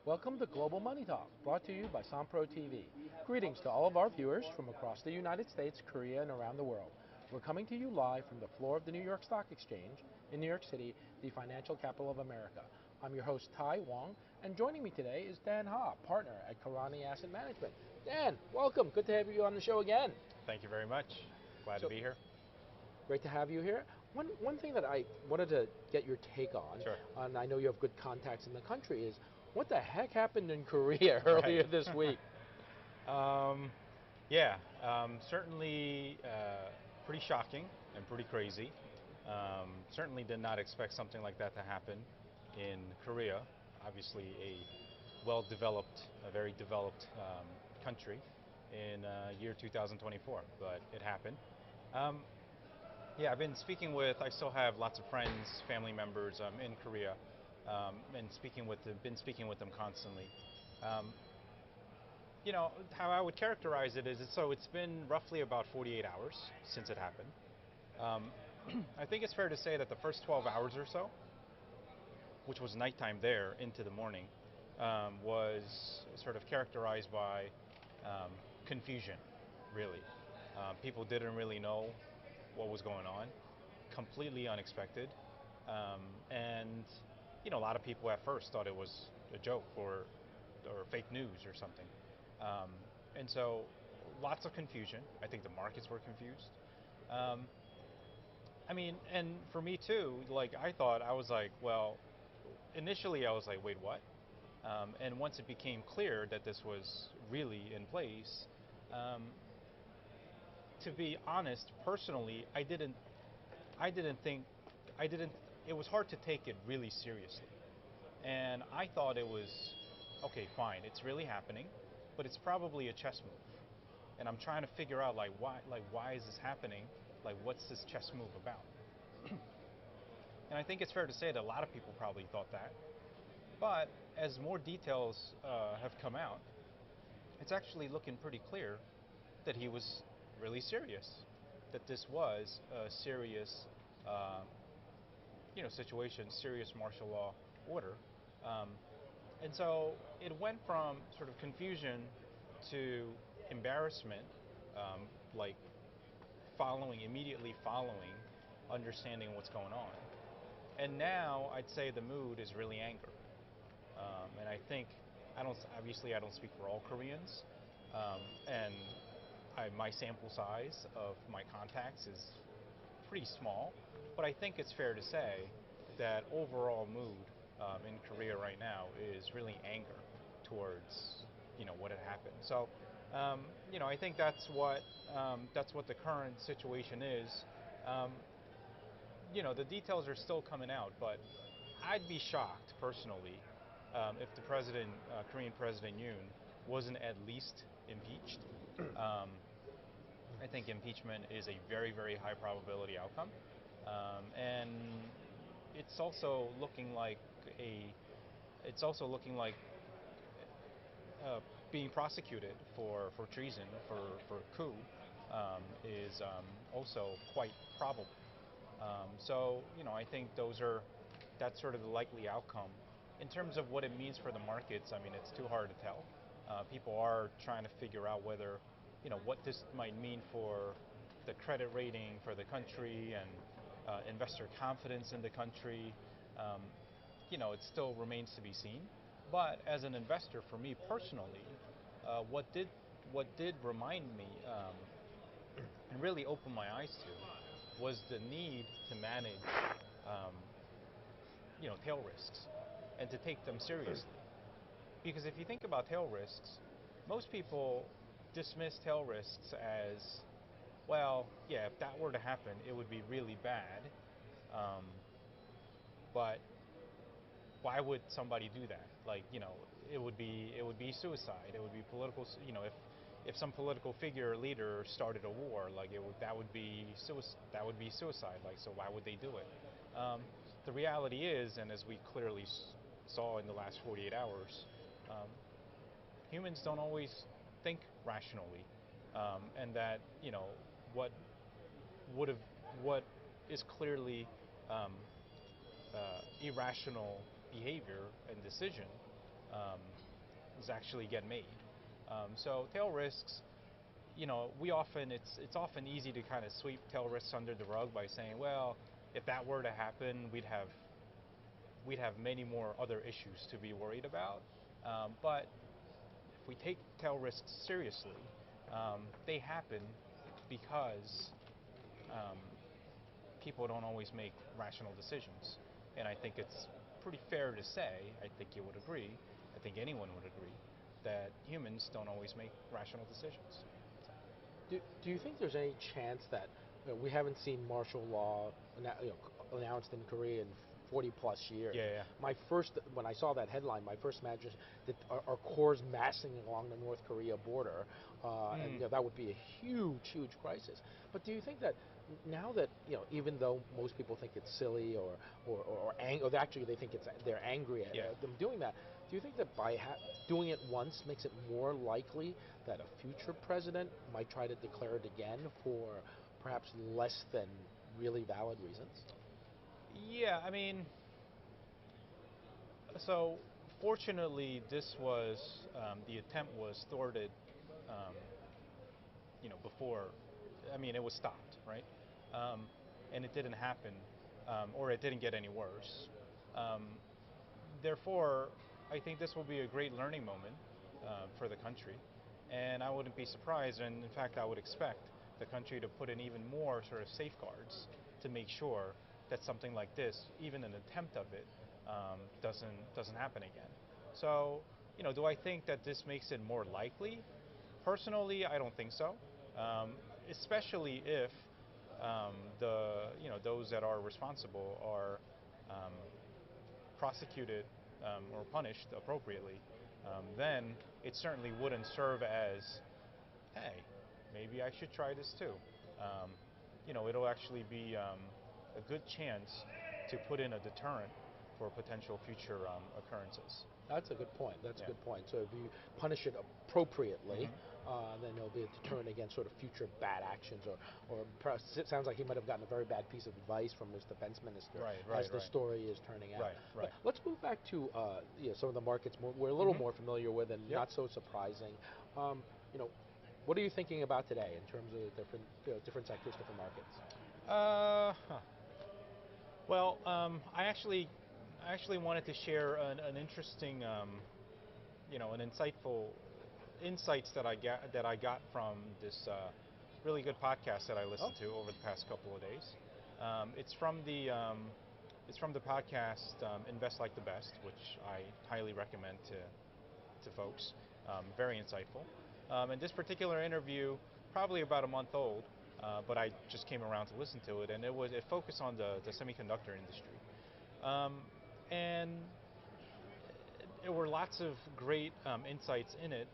Welcome to Global Money Talk, brought to you by Sampro TV. Greetings to all of our viewers from across the United States, Korea, and around the world. We're coming to you live from the floor of the New York Stock Exchange in New York City, the financial capital of America. I'm your host, Tai Wong, and joining me today is Dan Ha, partner at Karani Asset Management. Dan, welcome. Good to have you on the show again. Thank you very much. Glad to be here. Great to have you here. One thing that I wanted to get your take on, Sure. and I know you have good contacts in the country, is what the heck happened in Korea earlier this week? Certainly pretty shocking and pretty crazy. Certainly did not expect something like that to happen in Korea. Obviously a very developed country in year 2024, but it happened. I've been I still have lots of friends, family members in Korea, and been speaking with them constantly. How I would characterize it is, it's been roughly about 48 hours since it happened. I think it's fair to say that the first 12 hours or so, which was nighttime there into the morning, was sort of characterized by confusion, really. People didn't really know what was going on, completely unexpected, and a lot of people at first thought it was a joke or fake news or something, and so lots of confusion. I think the markets were confused. And for me too, initially I was like, wait, what? And once it became clear that this was really in place, to be honest, personally, it was hard to take it really seriously. And I thought it was, okay, fine, it's really happening, but it's probably a chess move. And I'm trying to figure out why is this happening? What's this chess move about? And I think it's fair to say that a lot of people probably thought that. But as more details have come out, it's actually looking pretty clear that he was really serious, that this was a serious situation, serious martial law order. And so it went from sort of confusion to embarrassment, like immediately following, understanding what's going on. And now I'd say the mood is really anger. And I think I don't speak for all Koreans, and my sample size of my contacts is pretty small, but I think it's fair to say that overall mood in Korea right now is really anger towards what had happened. So I think that's what the current situation is. Um, the details are still coming out, but I'd be shocked personally if the Korean President Yoon, wasn't at least impeached. Um, I think impeachment is a very, very high probability outcome, and it's also looking like a, it's also looking like being prosecuted for treason, for coup, is also quite probable. I think that's sort of the likely outcome. In terms of what it means for the markets, I mean, it's too hard to tell. People are trying to figure out what this might mean for the credit rating for the country and investor confidence in the country. It still remains to be seen. But as an investor, for me personally, what did remind me and really open my eyes to was the need to manage, um, tail risks and to take them seriously. Because if you think about tail risks, most people dismiss tail risks as, well, yeah, if that were to happen, it would be really bad. Um, but why would somebody do that? Like, it would be suicide. It would be political. If some political figure or leader started a war, like that would be suicide. Like, so why would they do it? The reality is, and as we clearly saw in the last 48 hours, um, humans don't always think rationally, and that what would have what is clearly um, irrational behavior and decision um, is actually get made. So tail risks, it's often easy to kind of sweep tail risks under the rug by saying, well, if that were to happen, we'd have many more other issues to be worried about. But if we take tail risks seriously, they happen because um, people don't always make rational decisions. And I think it's pretty fair to say, I think you would agree, I think anyone would agree, that humans don't always make rational decisions. Do you think there's any chance that we haven't seen martial law announced in Korea in 40 plus years? Yeah, yeah. When I saw that headline, my first imagine that our cores massing along the North Korea border, and that would be a huge, huge crisis. But do you think that now that even though most people think it's silly or actually they think they're angry at Yeah. them doing that, do you think that by doing it once makes it more likely that a future president might try to declare it again for perhaps less than really valid reasons? Yeah, I mean, so fortunately, the attempt was thwarted, um, before, I mean, it was stopped, right? Um, and it didn't happen, or it didn't get any worse. Um, Therefore, I think this will be a great learning moment for the country, and I wouldn't be surprised, and in fact, I would expect the country to put in even more sort of safeguards to make sure that something like this, even an attempt of it, doesn't happen again. So, do I think that this makes it more likely? Personally, I don't think so. Especially if those that are responsible are um, prosecuted or punished appropriately, then it certainly wouldn't serve as, hey, maybe I should try this too. It'll actually be a good chance to put in a deterrent for potential future occurrences. That's a good point. That's a Yeah. good point. So if you punish it appropriately, Mm-hmm. then it'll be a deterrent against sort of future bad actions, or perhaps it sounds like he might have gotten a very bad piece of advice from his defense minister, as the Right. story is turning out. Right, But right. let's move back to some of the markets we're a little Mm-hmm. more familiar with and Yep. not so surprising. You know, what are you thinking about today in terms of the different sectors, different markets? Huh. Well, I actually wanted to share an interesting, an insightful insights that I got from this really good podcast that I Oh, listened to over the past couple of days. It's from the podcast Invest Like the Best, which I highly recommend to folks. Very insightful. And this particular interview, probably about a month old, but I just came around to listen to it, and it focused on the semiconductor industry, um, and there were lots of great insights in it.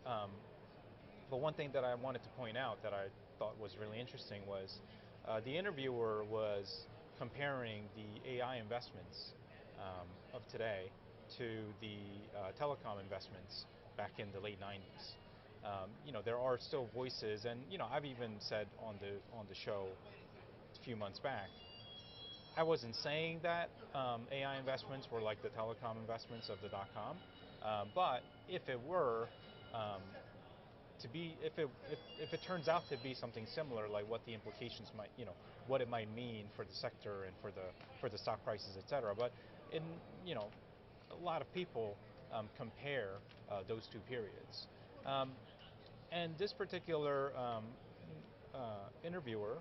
But one thing that I wanted to point out that I thought was really interesting was the interviewer was comparing the AI investments of today to the telecom investments back in the late 90s. There are still voices, and I've even said on the show a few months back, I wasn't saying that AI investments were like the telecom investments of the dot com, but if it were, um, if it turns out to be something similar, like what the implications might, what it might mean for the sector and for the stock prices, etc. But in a lot of people compare those two periods. Um, and this particular interviewer,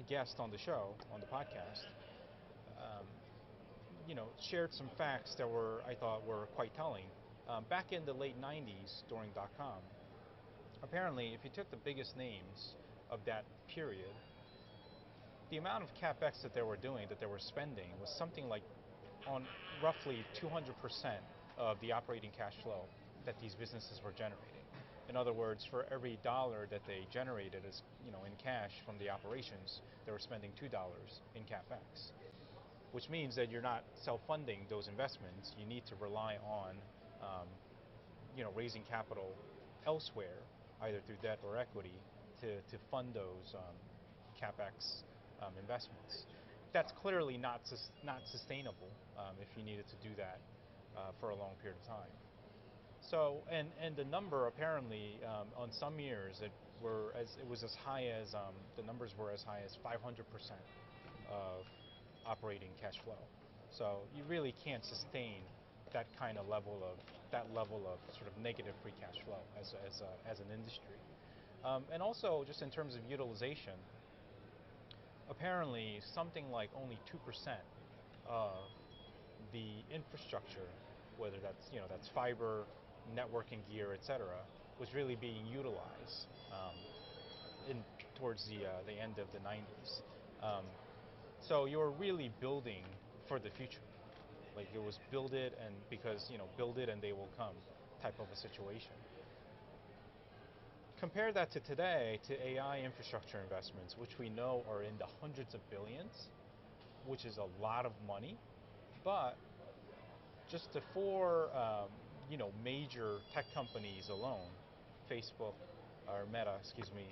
guest on the show, on the podcast, um, shared some facts that I thought were quite telling. Back in the late 90s during .com, apparently, if you took the biggest names of that period, the amount of capex that they were doing, that they were spending, was something like on roughly 200% of the operating cash flow that these businesses were generating. In other words, for every dollar that they generated as in cash from the operations, they were spending $2 in capex, which means that you're not self-funding those investments. You need to rely on raising capital elsewhere, either through debt or equity, to fund those capex investments. That's clearly not sustainable if you needed to do that for a long period of time. So, and the number apparently on some years it was as high as the numbers were as high as 500% of operating cash flow. So you really can't sustain that kind of level of sort of negative free cash flow as an industry. And also just in terms of utilization, apparently something like only 2% of the infrastructure, whether that's fiber, networking gear, etc., was really being utilized in towards the end of the 90s. So you're really building for the future. Like it was build it and because build it and they will come type of a situation. Compare that to today to AI infrastructure investments, which we know are in the hundreds of billions, which is a lot of money. But just the four major tech companies alone, Facebook or Meta, excuse me,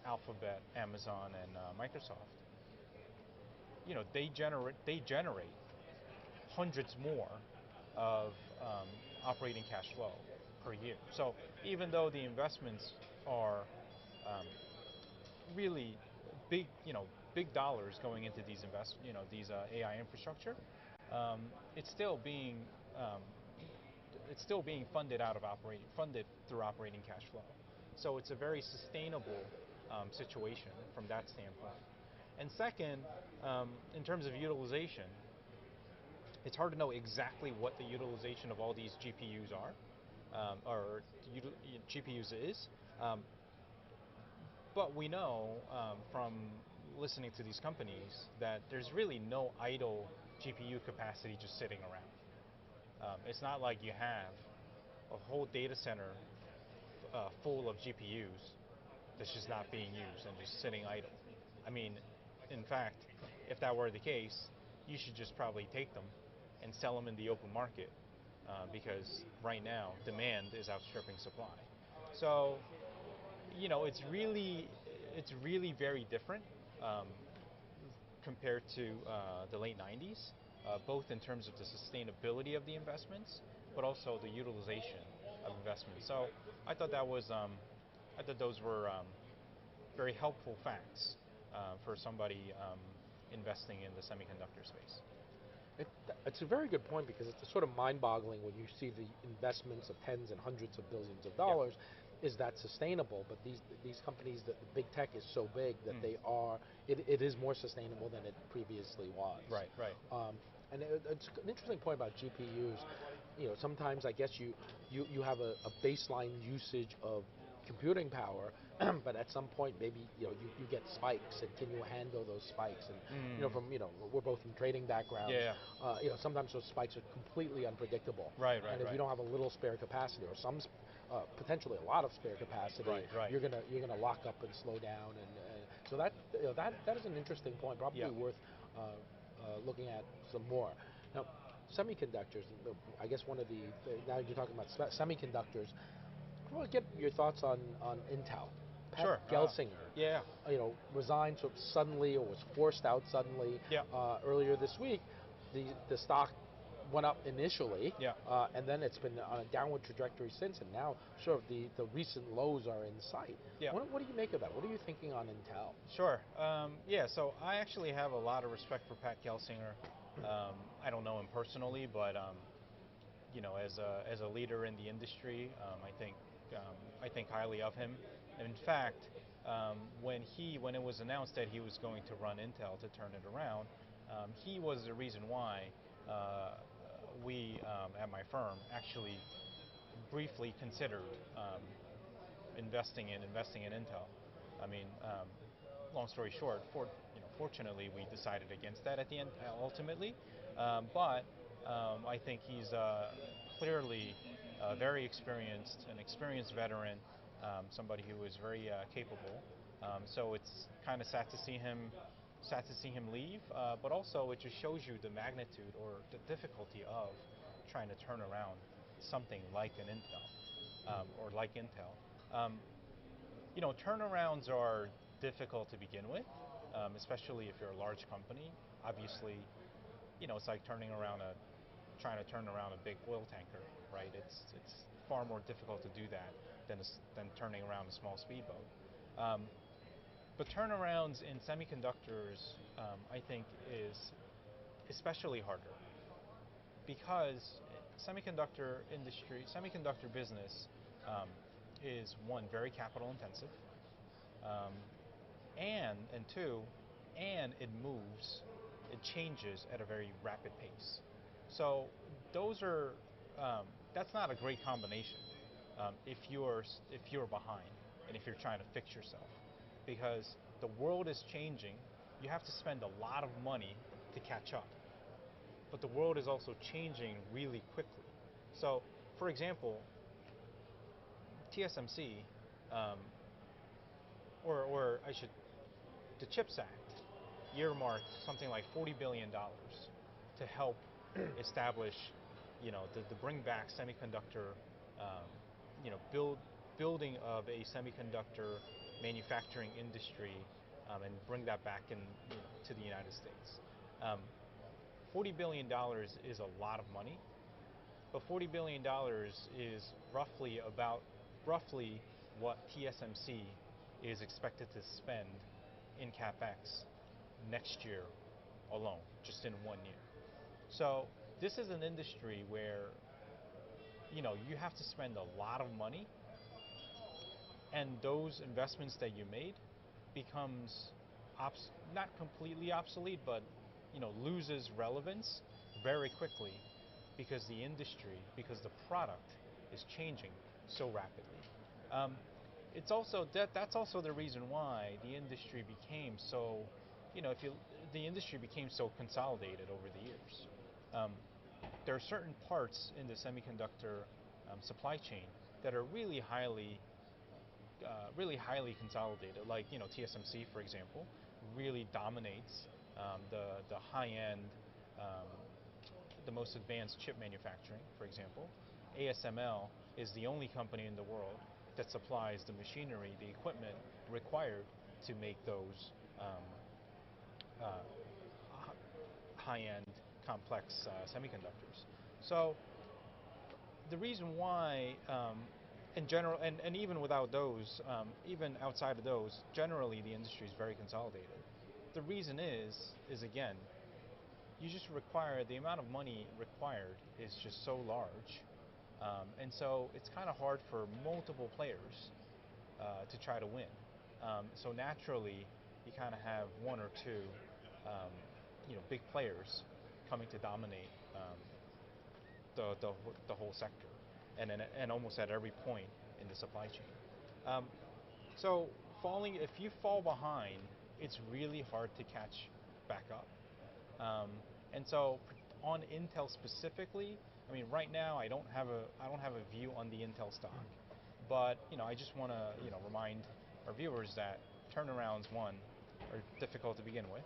Alphabet, Amazon, and Microsoft, they generate hundreds more of operating cash flow per year. So even though the investments are really big, big dollars going into these AI infrastructure, um, it's still being um, funded through operating cash flow. So it's a very sustainable situation from that standpoint. And second, in terms of utilization, it's hard to know exactly what the utilization of all these GPUs are, or GPUs is. But we know from listening to these companies that there's really no idle GPU capacity just sitting around. It's not like you have a whole data center full of GPUs that's just not being used and just sitting idle. I mean, in fact, if that were the case, you should just probably take them and sell them in the open market because right now demand is outstripping supply. So, it's really very different um, compared to the late 90s, both in terms of the sustainability of the investments, but also the utilization of investments. So I thought I thought those were very helpful facts for somebody investing in the semiconductor space. It, it's a very good point because it's sort of mind-boggling when you see the investments of tens and hundreds of billions of Yeah. dollars. Is that sustainable? But these companies, the big tech is so big that they are. It is more sustainable than it previously was. Right, right. And it's an interesting point about GPUs. Sometimes I guess you have a baseline usage of computing power, but at some point maybe you get spikes, and can you handle those spikes? And we're both from trading backgrounds. Yeah. Sometimes those spikes are completely unpredictable. Right, And if you don't have a little spare capacity or potentially a lot of spare capacity, Right. you're gonna lock up and slow down. And so that is an interesting point, probably Yeah. worth looking at some more. Now, semiconductors. I guess one of now you're talking about semiconductors. I want to get your thoughts on Intel. Pat Sure. Gelsinger, Yeah. resigned sort of suddenly, or was forced out suddenly. Yeah. Earlier this week, the stock went up initially, Yeah. and then it's been on a downward trajectory since, and now sort of the recent lows are in sight. Yeah. What do you make of that? What are you thinking on Intel? Sure. Yeah. So I actually have a lot of respect for Pat Gelsinger. I don't know him personally, but as a leader in the industry, I think highly of him. In fact, when it was announced that he was going to run Intel to turn it around, he was the reason why we at my firm actually briefly considered investing in Intel. I mean, long story short, fortunately we decided against that at the end ultimately, but I think he's clearly very experienced, an experienced veteran, somebody who is very capable. So it's kind of sad to see him leave, but also it just shows you the magnitude or the difficulty of trying to turn around something like an Intel or like Intel. Turnarounds are difficult to begin with, especially if you're a large company. Obviously, it's like trying to turn around a big oil tanker, right? It's far more difficult to do that than turning around a small speedboat. But turnarounds in semiconductors, I think, is especially harder because semiconductor business is one, very capital intensive, and two, and it changes at a very rapid pace. So that's not a great combination if you're behind and if you're trying to fix yourself, because the world is changing. You have to spend a lot of money to catch up, but the world is also changing really quickly. So, for example, TSMC, the CHIPS Act earmarked something like $40 billion to help establish, the bring back semiconductor, building of a semiconductor manufacturing industry, and bring that back to the United States. $40 billion is a lot of money, but $40 billion is roughly what TSMC is expected to spend in CapEx next year alone, just in 1 year. So this is an industry where you have to spend a lot of money, and those investments that you made becomes not completely obsolete, but loses relevance very quickly because the product is changing so rapidly. It's also that's also the reason why the industry became so consolidated over the years. There are certain parts in the semiconductor supply chain that are really highly consolidated. Like TSMC, for example, really dominates the high end the most advanced chip manufacturing, for example. ASML is the only company in the world that supplies the machinery, the equipment required to make those uh, high-end, complex semiconductors. So the reason why, in general, and even without those, even outside of those, generally the industry is very consolidated. The reason is again, you just require, the amount of money required is just so large. And so it's kind of hard for multiple players to try to win. So naturally, you kind of have one or two, big players coming to dominate the whole sector, and almost at every point in the supply chain. So if you fall behind, it's really hard to catch back up. And so on Intel specifically, I mean, right now I don't have a view on the Intel stock, but I just want to remind our viewers that turnarounds, one, are difficult to begin with.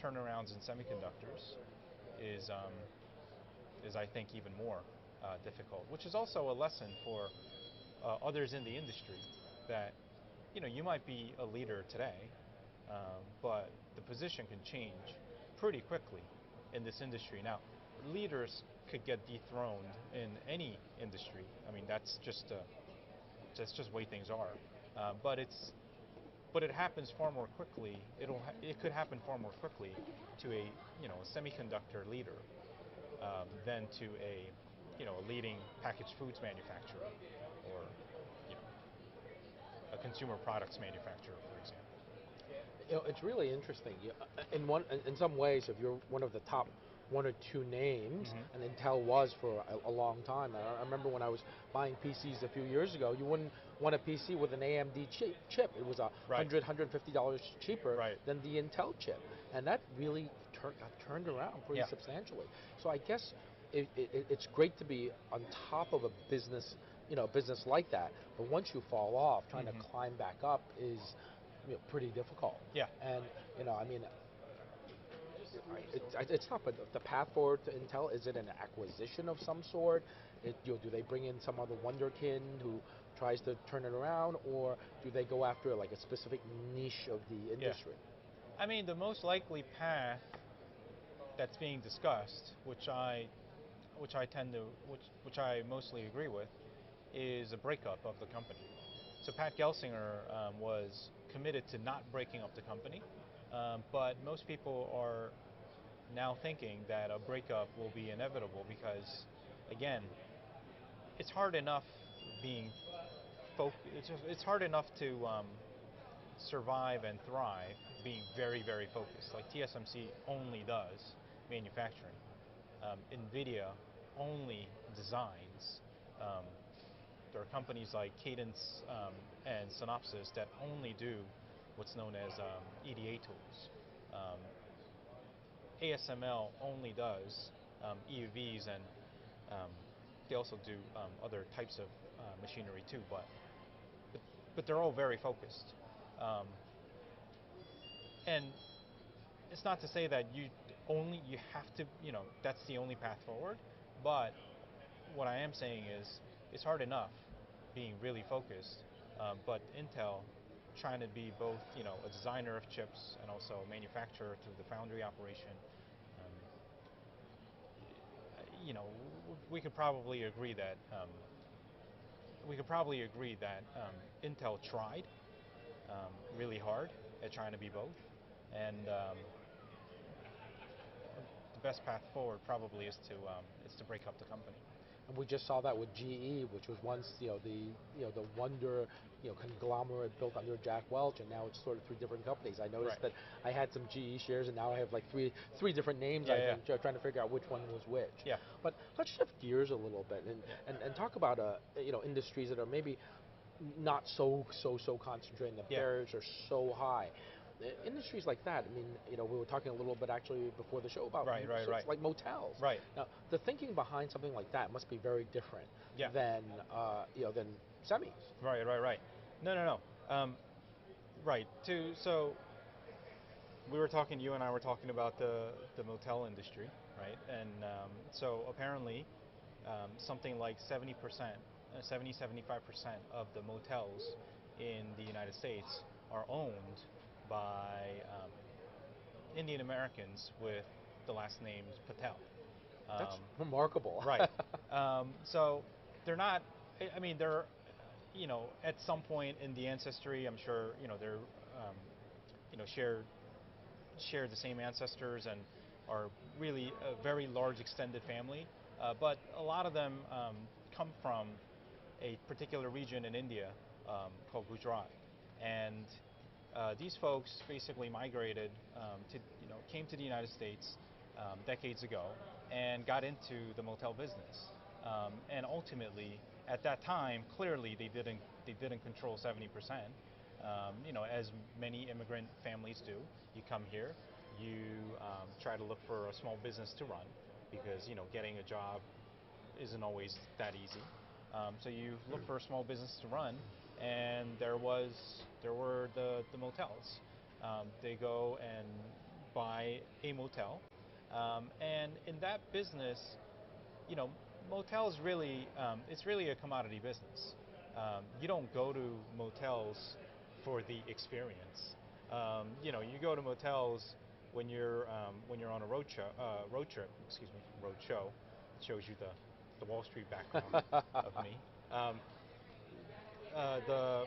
Turnarounds in semiconductors is I think even more difficult, which is also a lesson for others in the industry that you might be a leader today, but the position can change pretty quickly in this industry. Now, leaders could get dethroned in any industry. I mean, that's just the way things are. But it happens far more quickly. It could happen far more quickly to a semiconductor leader than to a leading packaged foods manufacturer or a consumer products manufacturer, for example. It's really interesting. In some ways, if you're one of the top one or two names, and Intel was for a long time. I remember when I was buying PCs a few years ago, you wouldn't want a PC with an AMD chip. It was $150 cheaper than the Intel chip, and that really got turned around pretty substantially. So I guess it's great to be on top of a business, business like that. But once you fall off, trying to climb back up is pretty difficult. Yeah. And I mean, it's not. But the path forward to Intel, is it an acquisition of some sort? Do they bring in some other wonderkin who tries to turn it around, or do they go after like a specific niche of the industry? I mean, the most likely path that's being discussed, which I mostly agree with, is a breakup of the company. So Pat Gelsinger was committed to not breaking up the company, but most people are now thinking that a breakup will be inevitable because, again, it's hard enough it's hard enough to survive and thrive being very, very focused. Like TSMC only does manufacturing. NVIDIA only designs. There are companies like Cadence and Synopsys that only do what's known as EDA tools. ASML only does EUVs, and they also do other types of machinery too, but they're all very focused. And it's not to say that you have to, that's the only path forward, but what I am saying is it's hard enough being really focused, but Intel trying to be both, a designer of chips and also a manufacturer through the foundry operation. We could probably agree that Intel tried really hard at trying to be both, and the best path forward probably is to break up the company. And we just saw that with GE, which was once the wonder conglomerate built under Jack Welch, and now it's sort of three different companies. I noticed that I had some GE shares, and now I have like three different names. Trying to figure out which one was which. Yeah. But let's shift gears a little bit and talk about industries that are maybe not so concentrated. The barriers are so high. Industries like that, I mean, we were talking a little bit actually before the show about like motels. Right. Now, the thinking behind something like that must be very different than semis. Right. No. Right. So you and I were talking about the motel industry, right? And so apparently, something like 70%, 75% of the motels in the United States are owned by Indian Americans with the last name Patel. That's remarkable. Right. So they're not. I mean, they're, at some point in the ancestry, I'm sure, they're, share the same ancestors and are really a very large extended family. But a lot of them come from a particular region in India called Gujarat, and these folks basically migrated came to the United States decades ago and got into the motel business. And ultimately, at that time, clearly they didn't control 70%. As many immigrant families do, you come here, you try to look for a small business to run because getting a job isn't always that easy. So you look for a small business to run, and there were the motels. They go and buy a motel, and in that business, motels really it's really a commodity business. You don't go to motels for the experience. You go to motels when you're on a road trip. Excuse me, road show. It shows you the Wall Street background of me. The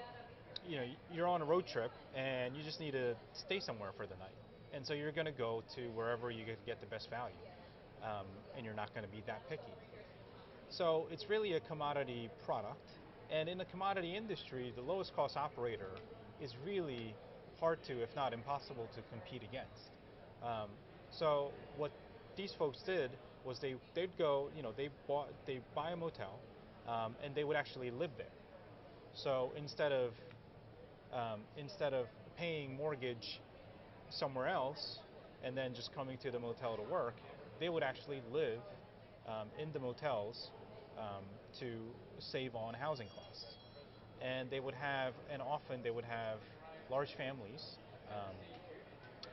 you're on a road trip and you just need to stay somewhere for the night, and so you're going to go to wherever you get the best value, and you're not going to be that picky. So it's really a commodity product, and in the commodity industry, the lowest cost operator is really hard to, if not impossible, to compete against. So what these folks did was they'd go, they buy a motel, and they would actually live there. So instead of paying mortgage somewhere else and then just coming to the motel to work, they would actually live in the motels to save on housing costs. And often they would have large families,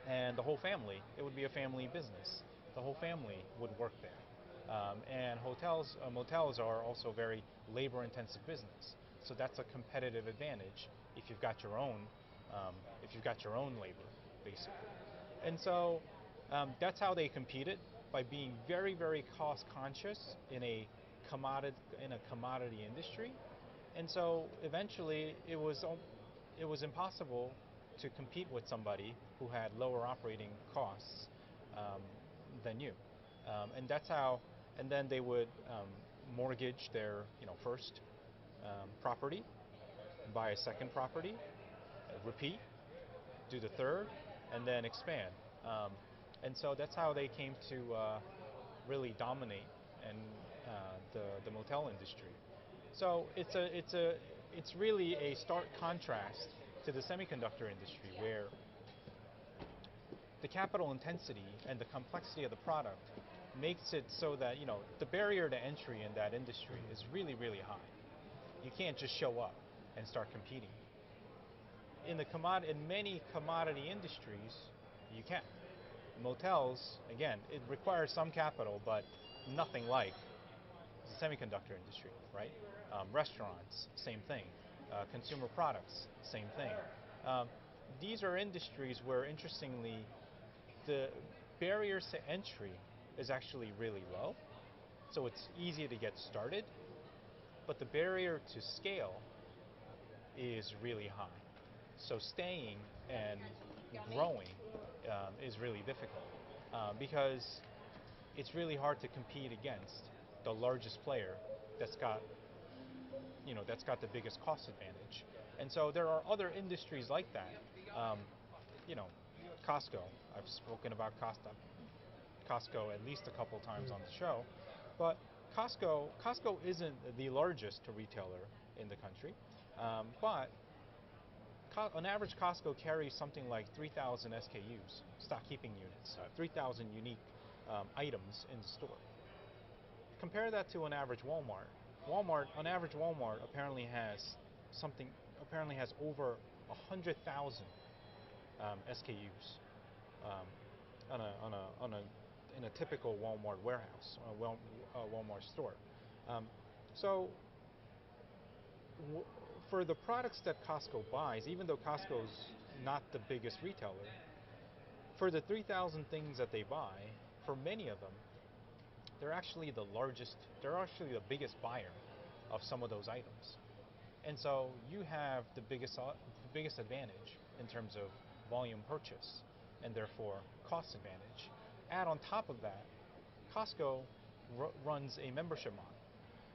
and the whole family, it would be a family business. The whole family would work there. And motels are also very labor-intensive business. So that's a competitive advantage if you've got your own labor, basically. And so that's how they competed, by being very, very cost conscious in a commodity industry. And so eventually it was impossible to compete with somebody who had lower operating costs than you. And that's how. And then they would mortgage their first property, buy a second property, repeat, do the third, and then expand. And so that's how they came to really dominate and the motel industry. So it's really a stark contrast to the semiconductor industry, where the capital intensity and the complexity of the product makes it so that the barrier to entry in that industry is really, really high. You can't just show up and start competing. In many commodity industries, you can. Motels, again, it requires some capital, but nothing like the semiconductor industry, right? Restaurants, same thing. Consumer products, same thing. These are industries where, interestingly, the barriers to entry is actually really low, so it's easy to get started, but the barrier to scale is really high. So staying and growing is really difficult because it's really hard to compete against the largest player that's got the biggest cost advantage. And so there are other industries like that. Costco. I've spoken about Costco at least a couple times on the show, but Costco isn't the largest retailer in the country, but on average, Costco carries something like 3,000 SKUs, stock keeping units, 3,000 unique items in the store. Compare that to an average Walmart. On average, Walmart apparently has over 100,000 SKUs on in a typical Walmart warehouse, Walmart store. So for the products that Costco buys, even though Costco's not the biggest retailer, for the 3,000 things that they buy, for many of them, they're actually the biggest buyer of some of those items. And so you have the biggest advantage in terms of volume purchase and therefore cost advantage. Add on top of that, Costco runs a membership model,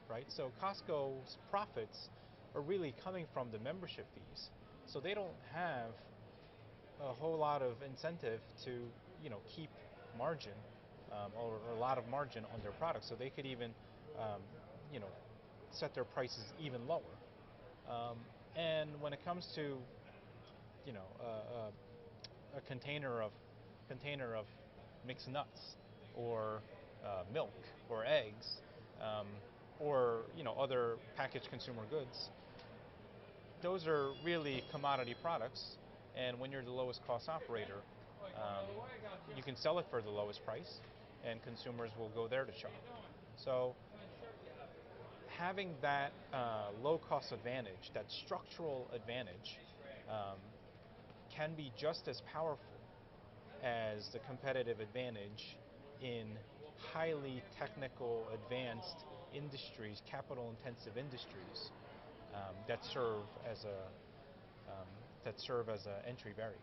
right? So Costco's profits are really coming from the membership fees. So they don't have a whole lot of incentive to, keep margin or a lot of margin on their products. So they could even, set their prices even lower. And when it comes to, a container of mixed nuts or milk or eggs or other packaged consumer goods, those are really commodity products. And when you're the lowest cost operator, you can sell it for the lowest price, and consumers will go there to shop. So having that low cost advantage, that structural advantage, can be just as powerful as the competitive advantage in highly technical, advanced industries, capital-intensive industries that serve as an entry barrier.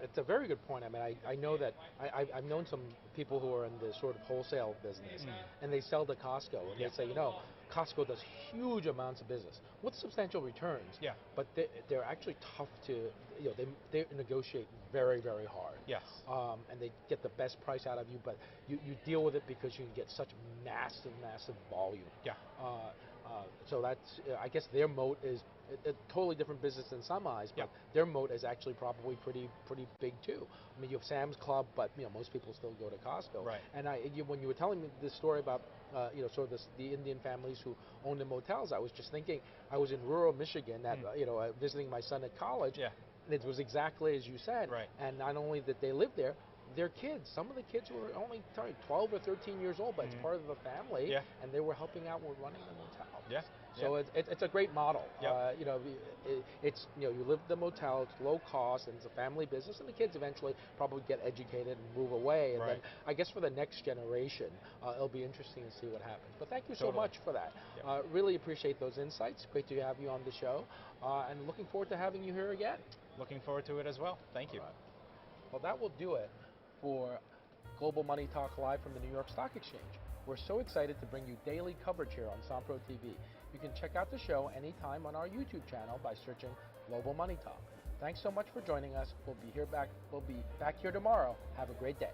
It's a very good point. I mean, I know that I've known some people who are in the sort of wholesale business, and they sell to Costco, and they say, Costco does huge amounts of business with substantial returns. Yeah. But they're actually tough to, they negotiate very, very hard. Yes. And they get the best price out of you, but you deal with it because you can get such massive, massive volume. Yeah. So that's, I guess their moat is a totally different business in some eyes, but their moat is actually probably pretty big too. I mean, you have Sam's Club, but most people still go to Costco. Right. And when you were telling me this story about sort of the Indian families who own the motels, I was just thinking, I was in rural Michigan at visiting my son at college. Yeah. And it was exactly as you said. Right. And not only that they lived there, their kids, some of the kids were only 12 or 13 years old, but it's part of the family, and they were helping out with running the motel. Yeah. So it's a great model. Yep. It's you live the motel, it's low cost, and it's a family business, and the kids eventually probably get educated and move away. And then I guess for the next generation, it'll be interesting to see what happens. But thank you so much for that. Yep. Really appreciate those insights. Great to have you on the show, and looking forward to having you here again. Looking forward to it as well. Thank you. All right. Well, that will do it for Global Money Talk Live from the New York Stock Exchange. We're so excited to bring you daily coverage here on Sampro TV. You can check out the show anytime on our YouTube channel by searching Global Money Talk. Thanks so much for joining us. We'll be back here tomorrow. Have a great day.